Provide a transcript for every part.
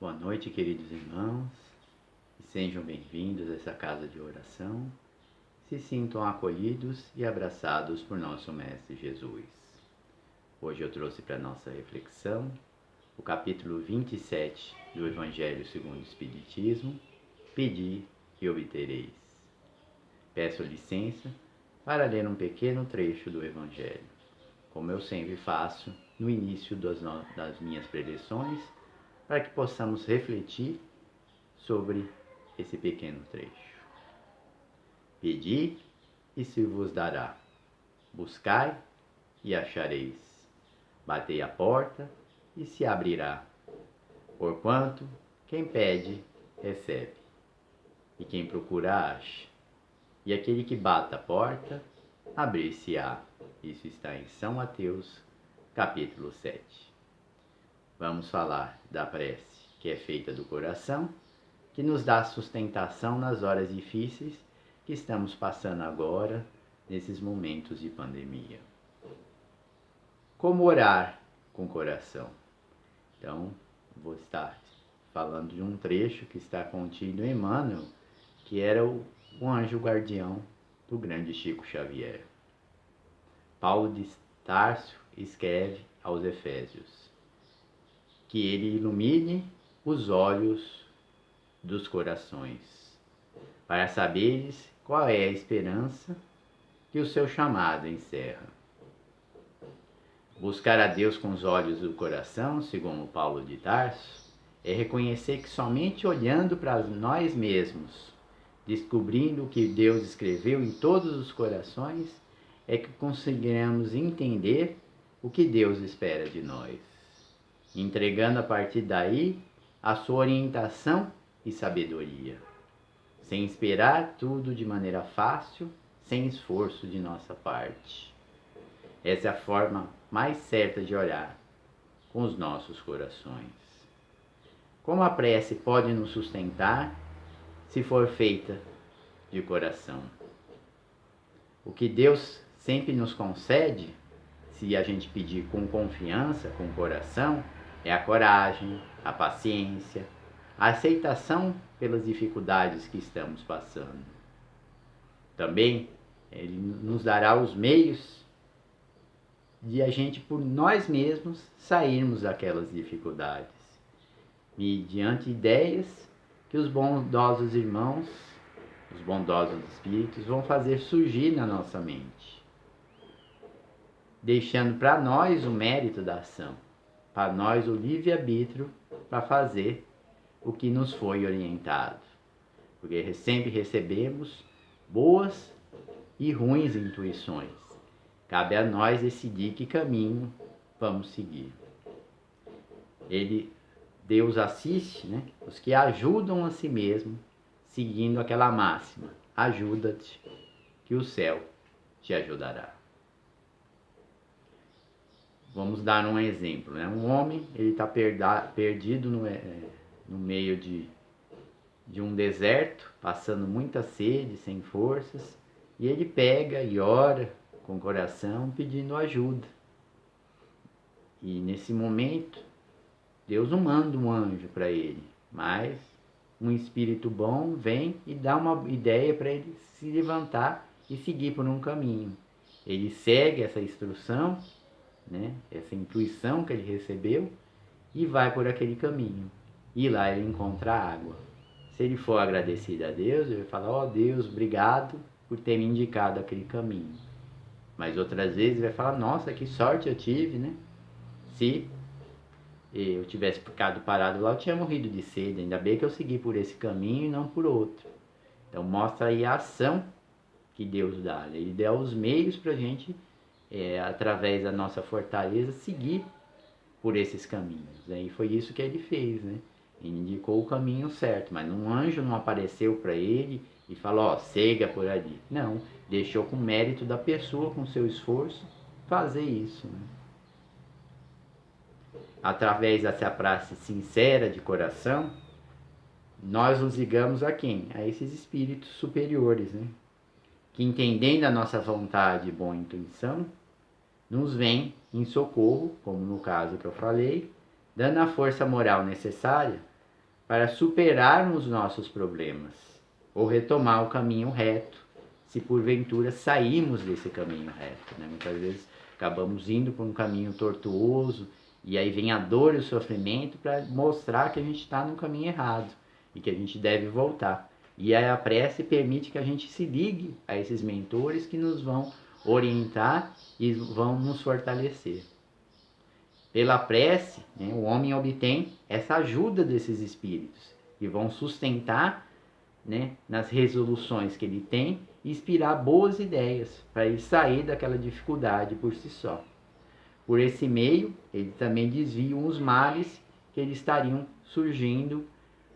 Boa noite, queridos irmãos, e sejam bem-vindos a essa casa de oração. Se sintam acolhidos e abraçados por nosso Mestre Jesus. Hoje eu trouxe para nossa reflexão o capítulo 27 do Evangelho segundo o Espiritismo, Pedi e obtereis. Peço licença para ler um pequeno trecho do Evangelho, como eu sempre faço no início das minhas preleções, para que possamos refletir sobre esse pequeno trecho. Pedi e se vos dará, buscai e achareis, batei a porta e se abrirá, porquanto quem pede, recebe, e quem procura, acha, e aquele que bate a porta, abrir-se-á. Isso está em São Mateus, capítulo 7. Vamos falar da prece que é feita do coração, que nos dá sustentação nas horas difíceis que estamos passando agora, nesses momentos de pandemia. Como orar com o coração? Então, vou estar falando de um trecho que está contido em Emmanuel, que era o anjo guardião do grande Chico Xavier. Paulo de Tarso escreve aos Efésios que ele ilumine os olhos dos corações, para saberes qual é a esperança que o seu chamado encerra. Buscar a Deus com os olhos do coração, segundo Paulo de Tarso, é reconhecer que somente olhando para nós mesmos, descobrindo o que Deus escreveu em todos os corações, é que conseguiremos entender o que Deus espera de nós, entregando a partir daí a sua orientação e sabedoria, sem esperar tudo de maneira fácil, sem esforço de nossa parte. Essa é a forma mais certa de orar com os nossos corações. Como a prece pode nos sustentar se for feita de coração? O que Deus sempre nos concede, se a gente pedir com confiança, com coração, é a coragem, a paciência, a aceitação pelas dificuldades que estamos passando. Também Ele nos dará os meios de a gente, por nós mesmos, sairmos daquelas dificuldades, mediante ideias que os bondosos irmãos, os bondosos espíritos vão fazer surgir na nossa mente, deixando para nós o mérito da ação, para nós o livre-arbítrio para fazer o que nos foi orientado, porque sempre recebemos boas e ruins intuições. Cabe a nós decidir que caminho vamos seguir. Deus assiste, os que ajudam a si mesmo, seguindo aquela máxima: ajuda-te, que o céu te ajudará. Vamos dar um exemplo. Um homem está perdido no meio de um deserto, passando muita sede, sem forças, e ele pega e ora com o coração pedindo ajuda. E nesse momento, Deus não manda um anjo para ele, mas um espírito bom vem e dá uma ideia para ele se levantar e seguir por um caminho. Ele segue essa instrução, essa intuição que ele recebeu, e vai por aquele caminho. E lá ele encontra a água. Se ele for agradecido a Deus, ele vai falar: ó Deus, obrigado por ter me indicado aquele caminho. Mas outras vezes ele vai falar: nossa, que sorte eu tive, Se eu tivesse ficado parado lá, eu tinha morrido de sede. Ainda bem que eu segui por esse caminho e não por outro. Então mostra aí a ação que Deus dá. Ele dá os meios para a gente, através da nossa fortaleza, seguir por esses caminhos. E foi isso que ele fez, Ele indicou o caminho certo, mas um anjo não apareceu para ele e falou: siga por ali. Não, deixou com mérito da pessoa, com seu esforço, fazer isso. Através dessa prece sincera de coração, nós nos ligamos a quem? A esses espíritos superiores, que, entendendo a nossa vontade e boa intuição, nos vêm em socorro, como no caso que eu falei, dando a força moral necessária para superarmos nossos problemas ou retomar o caminho reto, se porventura saímos desse caminho reto, né? Muitas vezes acabamos indo por um caminho tortuoso e aí vem a dor e o sofrimento para mostrar que a gente está no caminho errado e que a gente deve voltar. E aí a prece permite que a gente se ligue a esses mentores que nos vão orientar e vão nos fortalecer. Pela prece, né, o homem obtém essa ajuda desses espíritos que vão sustentar, né, nas resoluções que ele tem e inspirar boas ideias para ele sair daquela dificuldade por si só. Por esse meio, ele também desvia os males que eles estariam surgindo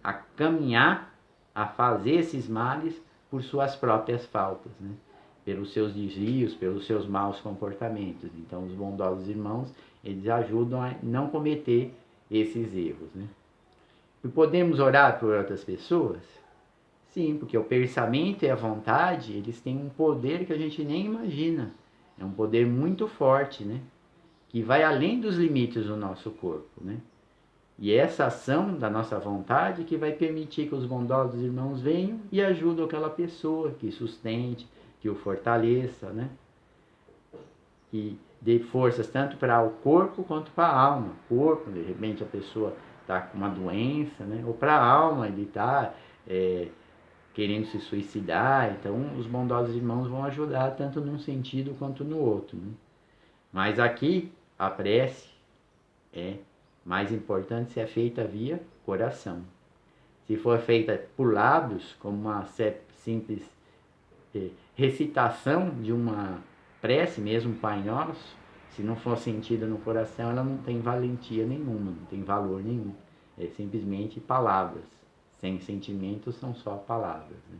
a caminhar, a fazer esses males por suas próprias faltas, né? Pelos seus desvios, pelos seus maus comportamentos. Então, os bondosos irmãos, eles ajudam a não cometer esses erros, né? E podemos orar por outras pessoas? Sim, porque o pensamento e a vontade, eles têm um poder que a gente nem imagina. É um poder muito forte, né? Que vai além dos limites do nosso corpo, né? E é essa ação da nossa vontade que vai permitir que os bondosos irmãos venham e ajudem aquela pessoa, que sustente, que o fortaleça, né? Que dê forças tanto para o corpo quanto para a alma. O corpo, de repente a pessoa está com uma doença, né? Ou para a alma, ele está querendo se suicidar. Então os bondosos irmãos vão ajudar tanto num sentido quanto no outro, né? Mas aqui a prece é mais importante se é feita via coração. Se for feita por lábios, como uma simples recitação de uma prece, mesmo Pai Nosso, se não for sentida no coração, ela não tem valentia nenhuma, não tem valor nenhum. É simplesmente palavras. Sem sentimento são só palavras, né?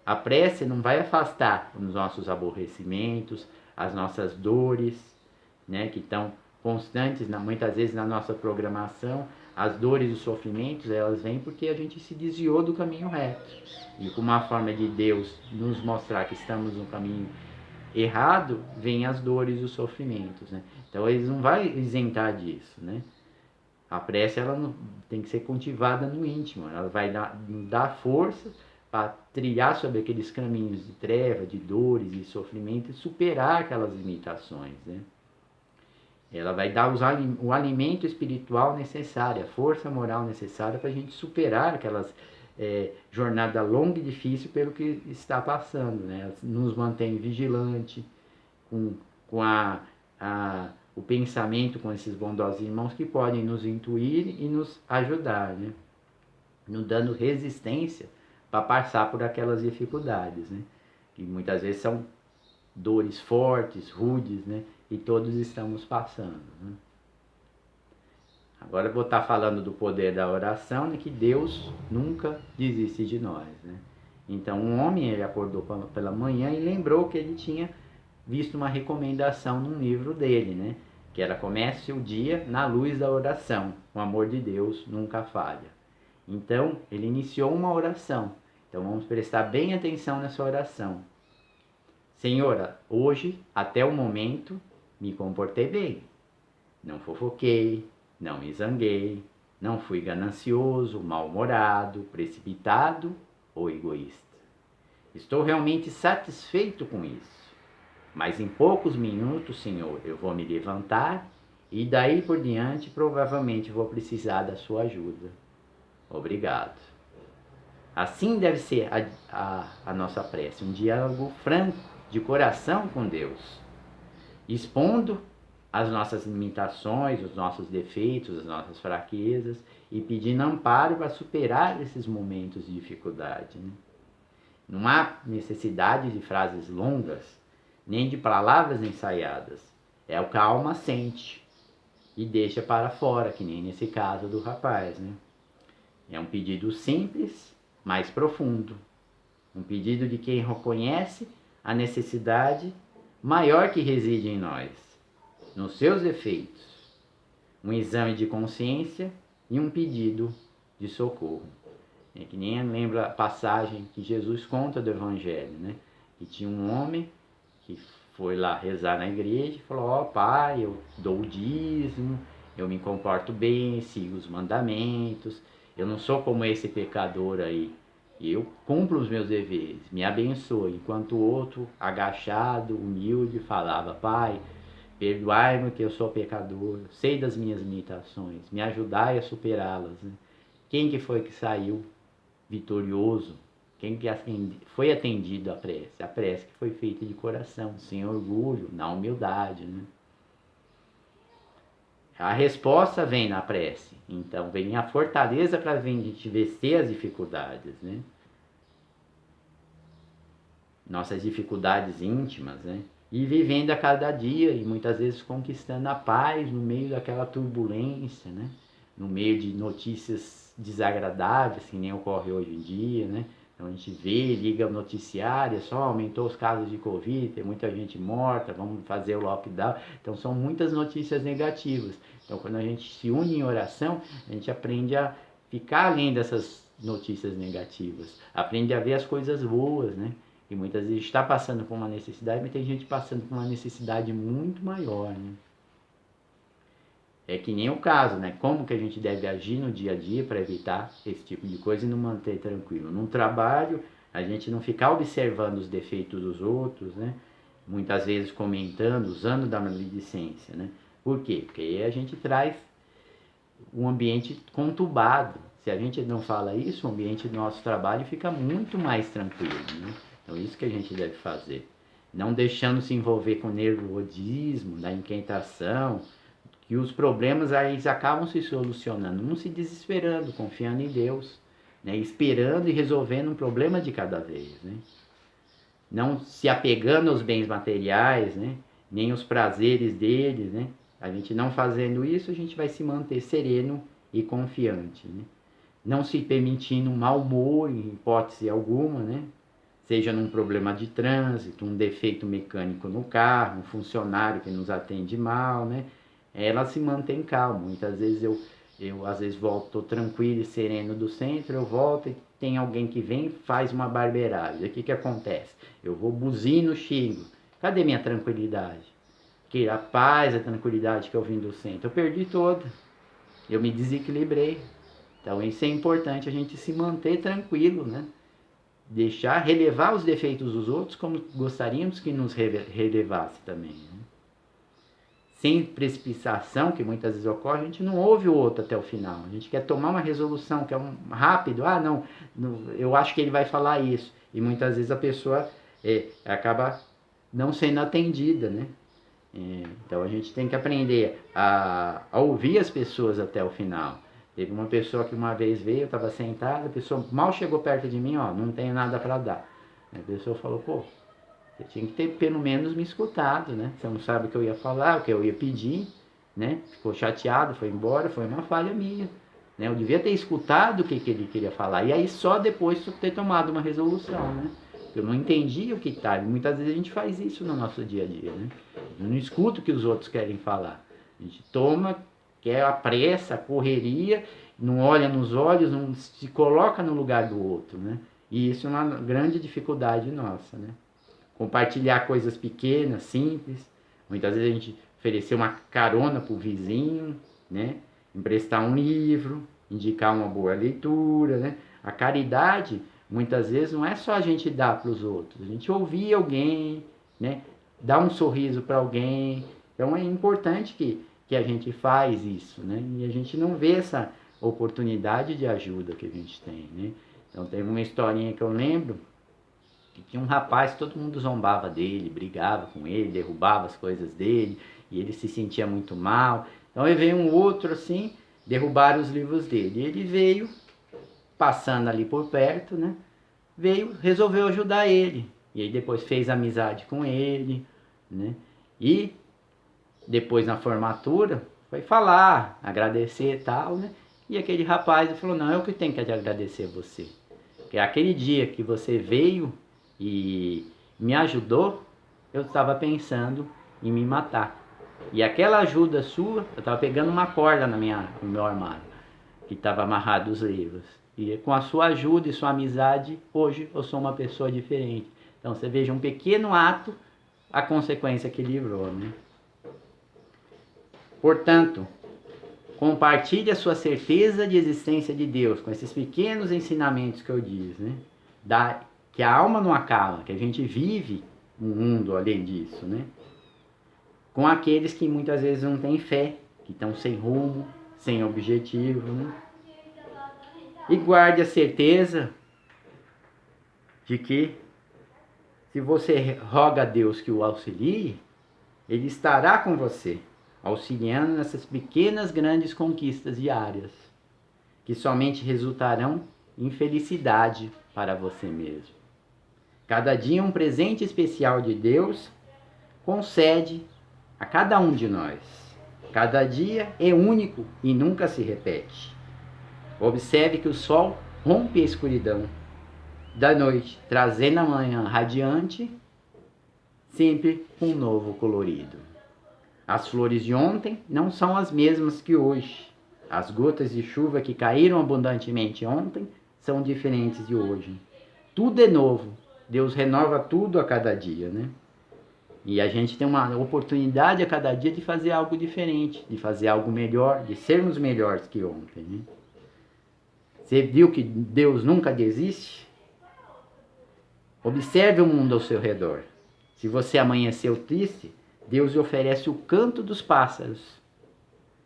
A prece não vai afastar os nossos aborrecimentos, as nossas dores, né, que estão constantes, muitas vezes na nossa programação. As dores e os sofrimentos, elas vêm porque a gente se desviou do caminho reto. E como uma forma de Deus nos mostrar que estamos no caminho errado, vêm as dores e os sofrimentos, né? Então eles não vai isentar disso, né? A prece, ela não, tem que ser cultivada no íntimo. Ela vai dar força para trilhar sobre aqueles caminhos de treva, de dores e sofrimento e superar aquelas limitações, né? Ela vai dar o alimento espiritual necessário, a força moral necessária para a gente superar aquelas jornada longa e difícil pelo que está passando, né? Ela nos mantém vigilante com o pensamento, com esses bondosos irmãos que podem nos intuir e nos ajudar, né? Nos dando resistência para passar por aquelas dificuldades, né? Que muitas vezes são dores fortes, rudes, né? E todos estamos passando, né? Agora eu vou estar falando do poder da oração, né? Que Deus nunca desiste de nós, né? Então um homem, ele acordou pela manhã e lembrou que ele tinha visto uma recomendação num livro dele, né? Que era: comece o dia na luz da oração, o amor de Deus nunca falha. Então ele iniciou uma oração. Então vamos prestar bem atenção nessa oração. Senhora, hoje, até o momento, me comportei bem. Não fofoquei, não me zanguei, não fui ganancioso, mal-humorado, precipitado ou egoísta. Estou realmente satisfeito com isso. Mas em poucos minutos, Senhor, eu vou me levantar e daí por diante provavelmente vou precisar da sua ajuda. Obrigado. Assim deve ser a nossa prece, um diálogo franco, de coração com Deus, expondo as nossas limitações, os nossos defeitos, as nossas fraquezas e pedindo amparo para superar esses momentos de dificuldade, né? Não há necessidade de frases longas, nem de palavras ensaiadas. É o que a alma sente e deixa para fora, que nem nesse caso do rapaz, né? É um pedido simples, mas profundo. Um pedido de quem reconhece a necessidade maior que reside em nós, nos seus defeitos. Um exame de consciência e um pedido de socorro. É que nem lembra a passagem que Jesus conta do Evangelho, né? Que tinha um homem que foi lá rezar na igreja e falou: ó, pai, eu dou o dízimo, eu me comporto bem, sigo os mandamentos, Eu não sou como esse pecador aí. Eu cumpro os meus deveres, me abençoe. Enquanto o outro, agachado, humilde, falava: Pai, perdoai-me que eu sou pecador, sei das minhas limitações, me ajudai a superá-las. Né? Quem que foi que saiu vitorioso? Quem que foi atendido à prece? A prece que foi feita de coração, sem orgulho, na humildade. Né? A resposta vem na prece. Então vem a fortaleza para a gente vencer as dificuldades. Né? Nossas dificuldades íntimas, né? E vivendo a cada dia e muitas vezes conquistando a paz no meio daquela turbulência, né? No meio de notícias desagradáveis, que nem ocorre hoje em dia, né? Então a gente vê, liga o noticiário, só aumentou os casos de Covid, tem muita gente morta, vamos fazer o lockdown. Então são muitas notícias negativas. Então quando a gente se une em oração, a gente aprende a ficar além dessas notícias negativas, aprende a ver as coisas boas, né? E muitas vezes está passando por uma necessidade, mas tem gente passando por uma necessidade muito maior, né? É que nem o caso, né? Como que a gente deve agir no dia a dia para evitar esse tipo de coisa e não manter tranquilo. Num trabalho, a gente não ficar observando os defeitos dos outros, né? Muitas vezes comentando, usando da maledicência, né? Por quê? Porque aí a gente traz um ambiente conturbado. Se a gente não fala isso, o ambiente do nosso trabalho fica muito mais tranquilo, né? Então isso que a gente deve fazer. Não deixando se envolver com o nervosismo, da inquietação, que os problemas aí acabam se solucionando, não se desesperando, confiando em Deus, né? Esperando e resolvendo um problema de cada vez, né? Não se apegando aos bens materiais, né? Nem os prazeres deles, né? A gente não fazendo isso, a gente vai se manter sereno e confiante, né? Não se permitindo um mau humor em hipótese alguma, né? Seja num problema de trânsito, um defeito mecânico no carro, um funcionário que nos atende mal, né? Ela se mantém calma. Muitas vezes eu às vezes volto tranquilo e sereno do centro, eu volto e tem alguém que vem e faz uma barbeiragem. O que acontece? Eu vou buzino, xingo. Cadê minha tranquilidade? Que a paz, a tranquilidade que eu vim do centro, eu perdi toda. Eu me desequilibrei. Então isso é importante, a gente se manter tranquilo, né? Deixar, relevar os defeitos dos outros como gostaríamos que nos relevasse também. Né? Sem precipitação, que muitas vezes ocorre, a gente não ouve o outro até o final. A gente quer tomar uma resolução que é rápido. Ah, não, eu acho que ele vai falar isso. E muitas vezes a pessoa acaba não sendo atendida, né? Então a gente tem que aprender a ouvir as pessoas até o final. Teve uma pessoa que uma vez veio, eu estava sentada, a pessoa mal chegou perto de mim, ó, não tenho nada para dar. A pessoa falou, pô, você tinha que ter pelo menos me escutado, né? Você não sabe o que eu ia falar, o que eu ia pedir, né? Ficou chateado, foi embora, foi uma falha minha. Né? Eu devia ter escutado o que ele queria falar, e aí só depois ter tomado uma resolução, né? Eu não entendi o que está. Muitas vezes a gente faz isso no nosso dia a dia, né? Eu não escuto o que os outros querem falar. A gente toma, quer a pressa, a correria, não olha nos olhos, não se coloca no lugar do outro, né? E isso é uma grande dificuldade nossa, né? Compartilhar coisas pequenas, simples. Muitas vezes a gente oferecer uma carona para o vizinho, né? Emprestar um livro, indicar uma boa leitura, né? A caridade, muitas vezes, não é só a gente dar para os outros. A gente ouvir alguém, né? Dar um sorriso para alguém. Então é importante que a gente faz isso, né? E a gente não vê essa oportunidade de ajuda que a gente tem, né? Então teve uma historinha que eu lembro, que tinha um rapaz, todo mundo zombava dele, brigava com ele, derrubava as coisas dele, e ele se sentia muito mal. Então aí veio um outro assim, derrubaram os livros dele. E ele veio, passando ali por perto, né? Veio, resolveu ajudar ele. E aí depois fez amizade com ele, né? E depois na formatura, foi falar, agradecer e tal, né? E aquele rapaz falou, não, eu que tenho que agradecer a você. Porque aquele dia que você veio e me ajudou, eu estava pensando em me matar. E aquela ajuda sua, eu estava pegando uma corda no meu armário, que estava amarrado os livros. E com a sua ajuda e sua amizade, hoje eu sou uma pessoa diferente. Então você veja um pequeno ato, a consequência que livrou, né? Portanto, compartilhe a sua certeza de existência de Deus com esses pequenos ensinamentos que eu disse, né? Que a alma não acaba, que a gente vive um mundo além disso, né? Com aqueles que muitas vezes não têm fé, que estão sem rumo, sem objetivo, né? E guarde a certeza de que se você roga a Deus que o auxilie, Ele estará com você, auxiliando nessas pequenas grandes conquistas diárias, que somente resultarão em felicidade para você mesmo. Cada dia um presente especial de Deus concede a cada um de nós. Cada dia é único e nunca se repete. Observe que o sol rompe a escuridão da noite, trazendo a manhã radiante, sempre com um novo colorido. As flores de ontem não são as mesmas que hoje. As gotas de chuva que caíram abundantemente ontem são diferentes de hoje. Tudo é novo. Deus renova tudo a cada dia, né? E a gente tem uma oportunidade a cada dia de fazer algo diferente, de fazer algo melhor, de sermos melhores que ontem, né? Você viu que Deus nunca desiste? Observe o mundo ao seu redor. Se você amanheceu triste, Deus lhe oferece o canto dos pássaros,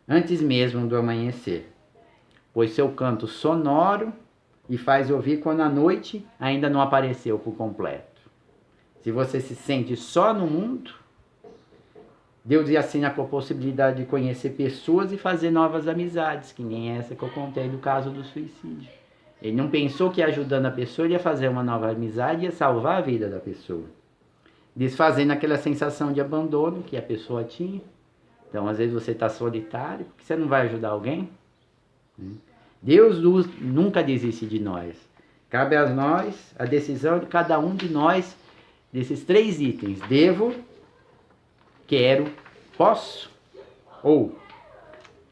antes mesmo do amanhecer, pois seu canto sonoro e faz ouvir quando a noite ainda não apareceu por completo. Se você se sente só no mundo, Deus lhe assina com a possibilidade de conhecer pessoas e fazer novas amizades, que nem essa que eu contei do caso do suicídio. Ele não pensou que ajudando a pessoa ele ia fazer uma nova amizade e ia salvar a vida da pessoa, desfazendo aquela sensação de abandono que a pessoa tinha. Então, às vezes você está solitário, porque você não vai ajudar alguém. Deus nunca desiste de nós. Cabe a nós a decisão de cada um de nós desses 3 itens: devo, quero, posso. Ou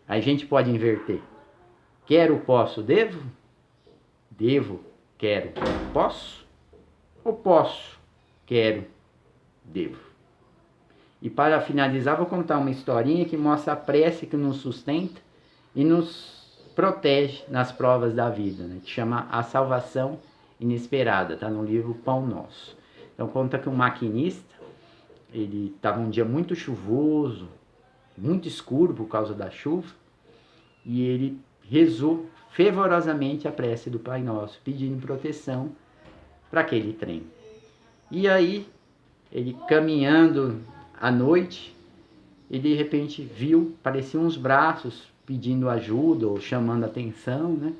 a gente pode inverter: quero, posso, devo. Devo, quero, posso. Ou posso, quero, devo. E para finalizar, vou contar uma historinha que mostra a prece que nos sustenta e nos protege nas provas da vida, né? Que chama A Salvação Inesperada, está no livro Pão Nosso. Então conta que um maquinista, ele estava um dia muito chuvoso, muito escuro por causa da chuva, e ele rezou fervorosamente a prece do Pai Nosso, pedindo proteção para aquele trem. E aí, ele caminhando à noite, ele de repente viu, pareciam uns braços pedindo ajuda ou chamando atenção, né?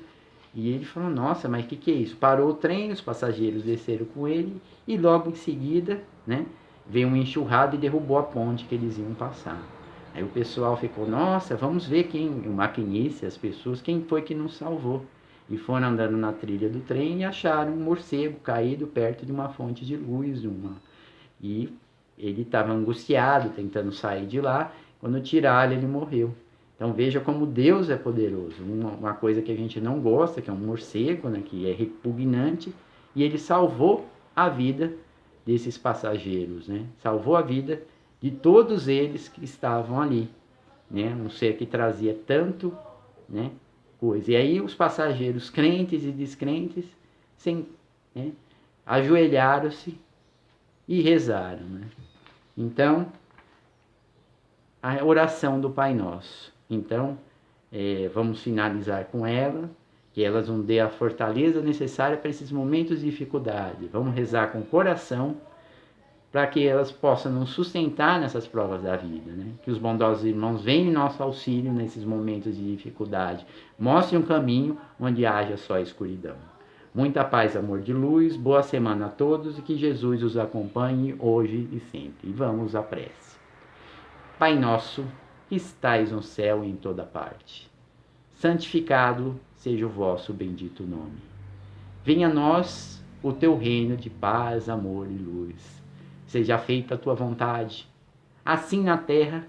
E ele falou: nossa, mas o que é isso? Parou o trem, os passageiros desceram com ele e logo em seguida, né, veio uma enxurrada e derrubou a ponte que eles iam passar. Aí o pessoal ficou: nossa, vamos ver quem, o maquinista, as pessoas, quem foi que nos salvou. E foram andando na trilha do trem e acharam um morcego caído perto de uma fonte de luz. E ele estava angustiado, tentando sair de lá. Quando tiraram, ele morreu. Então veja como Deus é poderoso. Uma coisa que a gente não gosta, que é um morcego, né, que é repugnante, e ele salvou a vida desses passageiros, né? Salvou a vida de todos eles que estavam ali, né? Um ser que trazia tanto, né, coisa. E aí os passageiros, crentes e descrentes, né, ajoelharam-se e rezaram, né? Então, a oração do Pai Nosso. Então, vamos finalizar com ela, que elas nos dê a fortaleza necessária para esses momentos de dificuldade. Vamos rezar com o coração, para que elas possam nos sustentar nessas provas da vida, né? Que os bondosos irmãos venham em nosso auxílio nesses momentos de dificuldade. Mostrem um caminho onde haja só escuridão. Muita paz, amor de luz, boa semana a todos e que Jesus os acompanhe hoje e sempre. E vamos à prece. Pai nosso, que estais no céu e em toda parte, santificado seja o vosso bendito nome. Venha a nós o teu reino de paz, amor e luz. Seja feita a tua vontade, assim na terra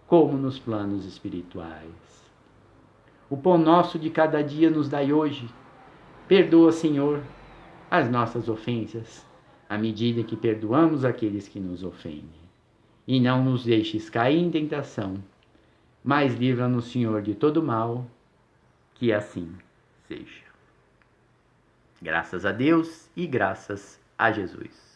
como nos planos espirituais. O pão nosso de cada dia nos dai hoje. Perdoa, Senhor, as nossas ofensas, à medida que perdoamos aqueles que nos ofendem. E não nos deixes cair em tentação, mas livra-nos, Senhor, de todo mal, que assim seja. Graças a Deus e graças a Jesus.